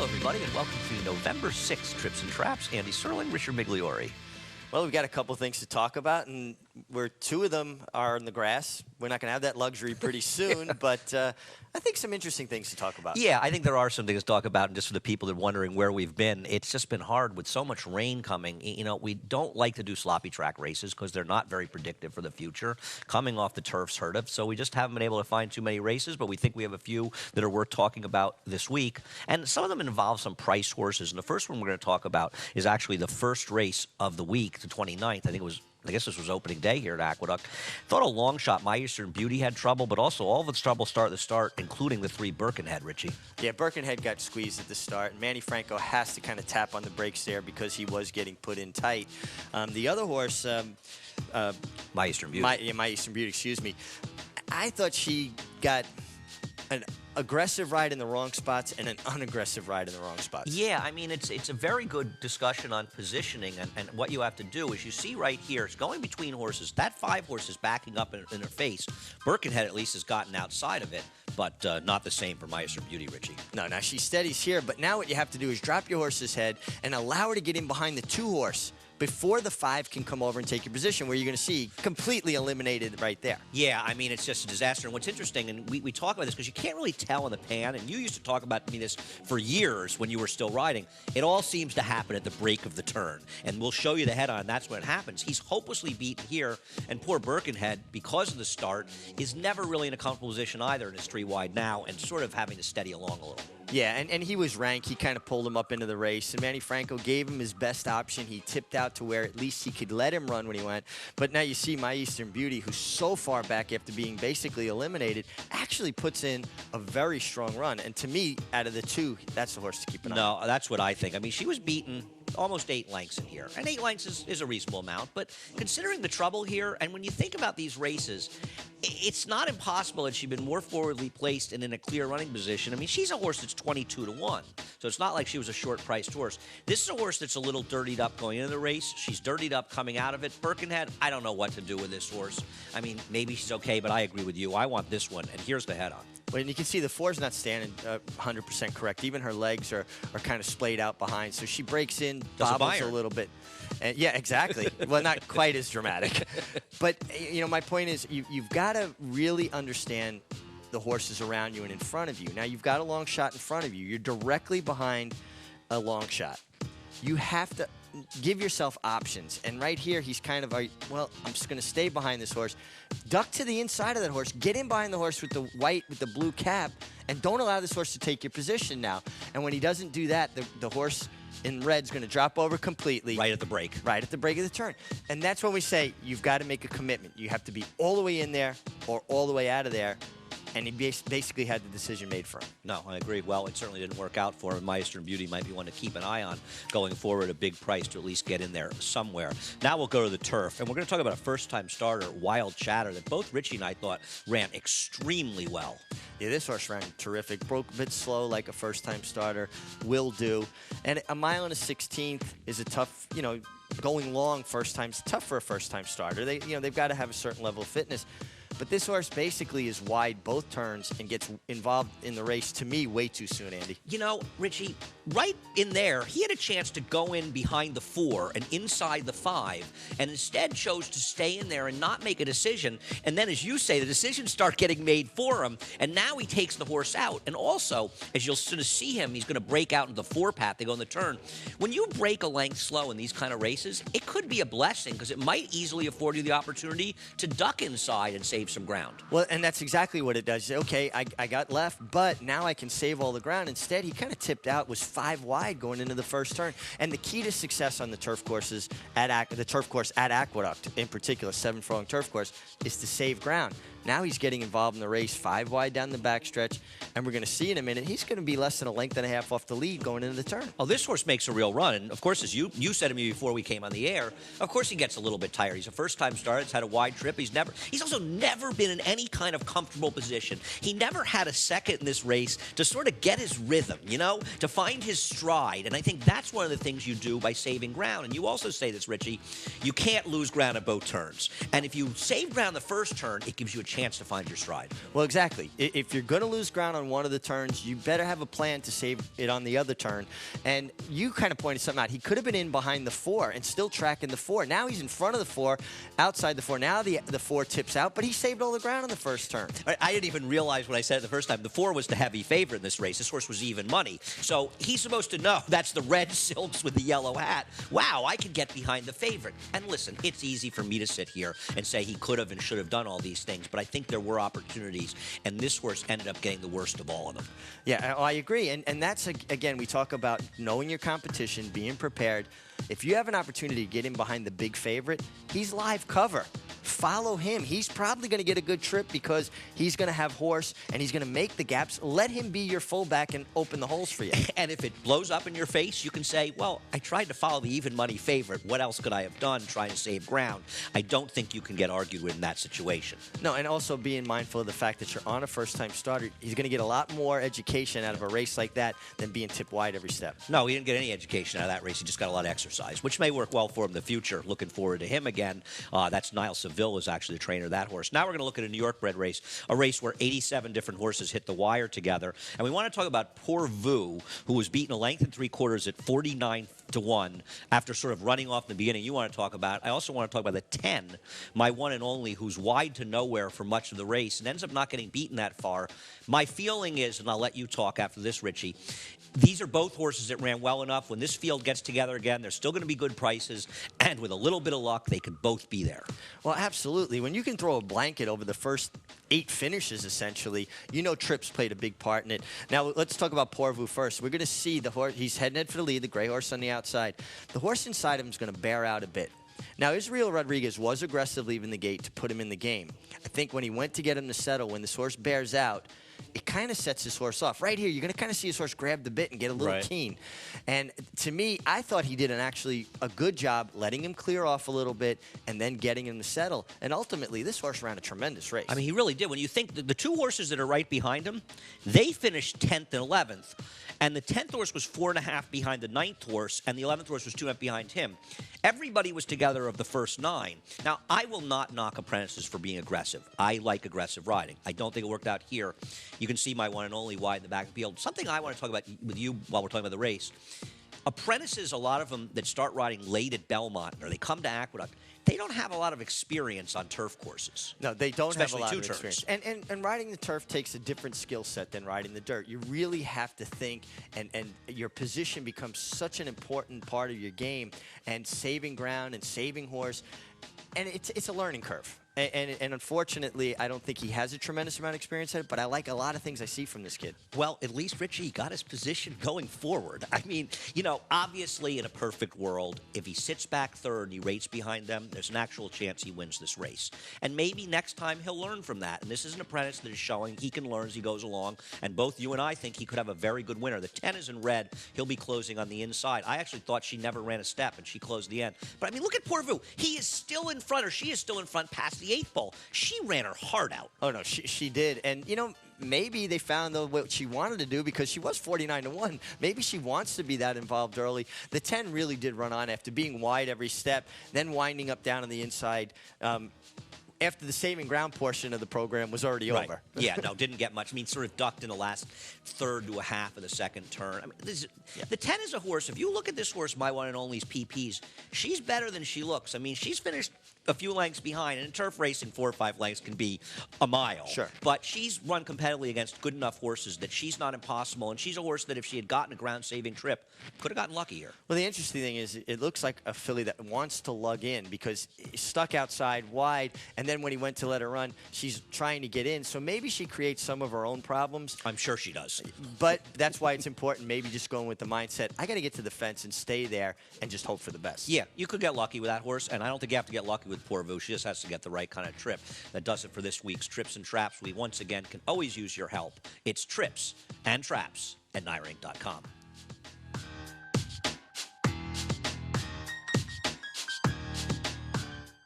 Hello, everybody, and welcome to November 6th Trips and Traps. Andy Serling, Richard Migliori. Well, we've got a couple things to talk about, and where two of them are in the grass. We're not going to have that luxury pretty soon, but I think some interesting things to talk about. Yeah, I think there are some things to talk about, and just for the people that are wondering where we've been, it's just been hard with so much rain coming. You know, we don't like to do sloppy track races because they're not very predictive for the future. Coming off the turf's hurt us, so we just haven't been able to find too many races, but we think we have a few that are worth talking about this week. And some of them involve some price horses, and the first one we're going to talk about is actually the first race of the week, the 29th. I guess this was opening day here at Aqueduct. Thought a long shot, My Eastern Beauty, had trouble, but also all of its trouble start at the start, including the 3 Birkenhead, Richie. Yeah, Birkenhead got squeezed at the start, and Manny Franco has to kind of tap on the brakes there because he was getting put in tight. The other horse, My Eastern Beauty. My Eastern Beauty, excuse me. I thought she got an aggressive ride in the wrong spots and an unaggressive ride in the wrong spots. Yeah, I mean, it's a very good discussion on positioning, and what you have to do is you see right here, it's going between horses. That 5 horse is backing up in her face. Birkenhead at least has gotten outside of it, but not the same for My Eastern Beauty, Richie. No, now she steadies here, but now what you have to do is drop your horse's head and allow her to get in behind the 2 horse before the 5 can come over and take your position, where you're going to see completely eliminated right there. Yeah, I mean, it's just a disaster. And what's interesting, and we talk about this because you can't really tell in the pan, and you used to talk about this for years when you were still riding, it all seems to happen at the break of the turn. And we'll show you the head-on, that's when it happens. He's hopelessly beaten here, and poor Birkenhead, because of the start, is never really in a comfortable position either in his 3-wide now, and sort of having to steady along a little. Yeah, and he was ranked. He kind of pulled him up into the race, and Manny Franco gave him his best option. He tipped out to where at least he could let him run when he went. But now you see My Eastern Beauty, who's so far back after being basically eliminated, actually puts in a very strong run. And to me, out of the 2, that's the horse to keep an eye on. No, that's what I think. I mean, she was beaten almost 8 lengths in here. And 8 lengths is a reasonable amount. But considering the trouble here, and when you think about these races, it's not impossible that she'd been more forwardly placed and in a clear running position. I mean, she's a horse that's 22-1. So it's not like she was a short-priced horse. This is a horse that's a little dirtied up going into the race. She's dirtied up coming out of it. Birkenhead, I don't know what to do with this horse. I mean, maybe she's okay, but I agree with you. I want this one, and here's the head-on. Well, and you can see the 4's not standing 100% correct. Even her legs are kind of splayed out behind. So she breaks in, bobbles a little bit. And yeah, exactly. Well, not quite as dramatic. But, you know, my point is you've got to really understand the horses around you and in front of you. Now, you've got a long shot in front of you. You're directly behind a long shot. You have to give yourself options. And right here, he's kind of, well, I'm just going to stay behind this horse. Duck to the inside of that horse. Get in behind the horse with the white, with the blue cap, and don't allow this horse to take your position now. And when he doesn't do that, the horse in red's going to drop over completely. Right at the break. Right at the break of the turn. And that's when we say you've got to make a commitment. You have to be all the way in there or all the way out of there. And he basically had the decision made for him. No, I agree. Well, it certainly didn't work out for him. My Eastern Beauty might be one to keep an eye on going forward, a big price to at least get in there somewhere. Now we'll go to the turf, and we're going to talk about a first-time starter, Wild Chatter, that both Richie and I thought ran extremely well. Yeah, this horse ran terrific. Broke a bit slow like a first-time starter will do. And a mile and a 16th is a tough, you know, going long first time is tough for a first-time starter. They've got to have a certain level of fitness. But this horse basically is wide both turns and gets involved in the race, to me, way too soon, Andy. You know, Richie, right in there, he had a chance to go in behind the 4 and inside the 5, and instead chose to stay in there and not make a decision. And then, as you say, the decisions start getting made for him, and now he takes the horse out. And also, as you'll sort of see him, he's going to break out into the 4 path. They go in the turn. When you break a length slow in these kind of races, it could be a blessing because it might easily afford you the opportunity to duck inside and save some ground. Well, and that's exactly what it does. Okay, I got left, but now I can save all the ground. Instead, he kind of tipped out, was 5 wide going into the first turn. And the key to success on the turf courses the turf course at Aqueduct, in particular, 7-furlong turf course, is to save ground. Now he's getting involved in the race, 5 wide down the backstretch, and we're going to see in a minute, he's going to be less than a length and a half off the lead going into the turn. Oh, this horse makes a real run. And, of course, as you said to me before we came on the air, of course he gets a little bit tired. He's a first-time starter. He's had a wide trip. He's also never been in any kind of comfortable position. He never had a second in this race to sort of get his rhythm, you know, to find his stride. And I think that's one of the things you do by saving ground. And you also say this, Richie, you can't lose ground at both turns. And if you save ground the first turn, it gives you a chance to find your stride. Well, exactly. If you're going to lose ground on one of the turns, you better have a plan to save it on the other turn. And you kind of pointed something out. He could have been in behind the 4 and still tracking the 4. Now he's in front of the 4, outside the 4. Now the 4 tips out, but he saved all the ground on the first turn. I didn't even realize when I said it the first time. The 4 was the heavy favorite in this race. This horse was even money. So he's supposed to know that's the red silks with the yellow hat. Wow, I could get behind the favorite. And listen, it's easy for me to sit here and say he could have and should have done all these things, but I think there were opportunities, and this horse ended up getting the worst of all of them. Yeah, I agree. And that's, again, we talk about knowing your competition, being prepared. If you have an opportunity to get in behind the big favorite, he's live cover. Follow him. He's probably going to get a good trip because he's going to have horse and he's going to make the gaps. Let him be your fullback and open the holes for you. And if it blows up in your face, you can say, well, I tried to follow the even money favorite. What else could I have done trying to save ground? I don't think you can get argued with in that situation. No, and also being mindful of the fact that you're on a first-time starter. He's going to get a lot more education out of a race like that than being tipped wide every step. No, he didn't get any education out of that race. He just got a lot of exercise, which may work well for him in the future. Looking forward to him again. That's Niall Seville is actually the trainer of that horse. Now we're going to look at a New York bred race, a race where 87 different horses hit the wire together. And we want to talk about poor Vous, who was beaten a length and 3/4 at 49-1 after sort of running off in the beginning. You want to talk about. I also want to talk about the 10, my one and only, who's wide to nowhere for much of the race and ends up not getting beaten that far. My feeling is, and I'll let you talk after this, Richie, these are both horses that ran well enough. When this field gets together again, there's still going to be good prices, and with a little bit of luck, they could both be there. Well, absolutely. When you can throw a blanket over the first 8 finishes, essentially, you know trips played a big part in it. Now, let's talk about Pour Vous first. We're going to see the horse. He's heading for the lead, the gray horse on the outside. The horse inside him is going to bear out a bit. Now, Israel Rodriguez was aggressive leaving the gate to put him in the game. I think when he went to get him to settle, when this horse bears out, it kind of sets his horse off. Right here, you're going to kind of see his horse grab the bit and get a little keen. And to me, I thought he did actually a good job letting him clear off a little bit and then getting him to settle. And ultimately, this horse ran a tremendous race. I mean, he really did. When you think the 2 horses that are right behind him, they finished 10th and 11th. And the 10th horse was 4.5 behind the 9th horse, and the 11th horse was 2.5 behind him. Everybody was together of the first 9. Now, I will not knock apprentices for being aggressive. I like aggressive riding. I don't think it worked out here. You can see my one and only wide in the back of the field. Something I want to talk about with you while we're talking about the race. Apprentices, a lot of them that start riding late at Belmont or they come to Aqueduct, they don't have a lot of experience on turf courses. No, they don't have a lot of turns. experience. And riding the turf takes a different skill set than riding the dirt. You really have to think, and your position becomes such an important part of your game, and saving ground and saving horse. And it's a learning curve. And unfortunately, I don't think he has a tremendous amount of experience at it, but I like a lot of things I see from this kid. Well, at least, Richie, he got his position going forward. I mean, you know, obviously in a perfect world, if he sits back third and he rates behind them, there's an actual chance he wins this race. And maybe next time he'll learn from that. And this is an apprentice that is showing he can learn as he goes along. And both you and I think he could have a very good winner. The 10 is in red. He'll be closing on the inside. I actually thought she never ran a step, and she closed the end. But, I mean, look at Pour Vous. He is still in front, or she is still in front past the 8th ball. She ran her heart out. Oh, no, she did. And, you know, maybe they found what she wanted to do because she was 49-1. Maybe she wants to be that involved early. The 10 really did run on after being wide every step, then winding up down on the inside. After the saving ground portion of the program was already over. Yeah, no, didn't get much. I mean, sort of ducked in the last third to a half of the second turn. I mean, the 10 is a horse. If you look at this horse, my one and only's PPs, she's better than she looks. I mean, she's finished a few lengths behind. And in turf racing, 4 or 5 lengths can be a mile. Sure. But she's run competitively against good enough horses that she's not impossible. And she's a horse that if she had gotten a ground-saving trip, could have gotten lucky here. Well, the interesting thing is it looks like a filly that wants to lug in because he's stuck outside wide, and then when he went to let her run, she's trying to get in. So maybe she creates some of her own problems. I'm sure she does. But that's why it's important maybe just going with the mindset, I got to get to the fence and stay there and just hope for the best. Yeah, you could get lucky with that horse, and I don't think you have to get lucky with Pour Vous. She just has to get the right kind of trip. That does it for this week's Trips and Traps. We once again can always use your help. It's Trips and Traps at NYRank.com.